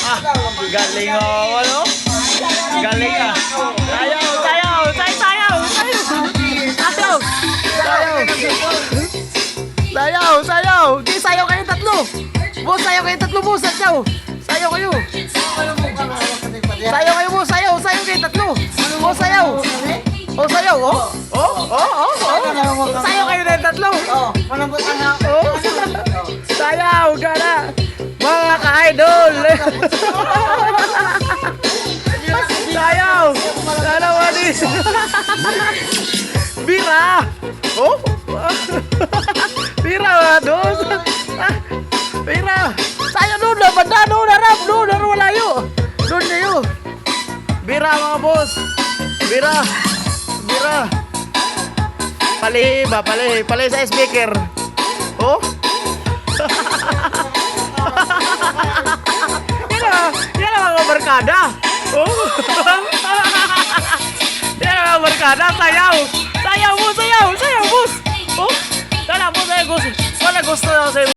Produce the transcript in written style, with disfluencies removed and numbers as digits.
Galing oh, ano? Galing ah. Sayaw, sayaw, sayaw, sayaw. Sayaw. Sayaw, sayaw. Di sayaw kayo tatlo. Boss, sayaw kayo tatlo, boss. Sayaw. Sayaw kayo. Sayaw kayo, boss. Sayaw, sayaw kayo tatlo. Boss, sayaw. Oh, sayaw, oh. Oh. Sayaw kayo na yung tatlo. Oh. Sayaw, gana. Mga ka-idol. Sayaw. Sana wanis. Bira. Oh. Bira ba doon? Bira. Sayaw doon na. Banda doon. Harap doon. Walayo. Doon kayo. Bira mga boss. Bira. Bira. Palihi ba? Palihi sa speaker. Oh. Yan ang mga barkada. Oh. Yan ang mga barkada. Sayaw. Sayaw mo, sayaw. Sayaw, boss.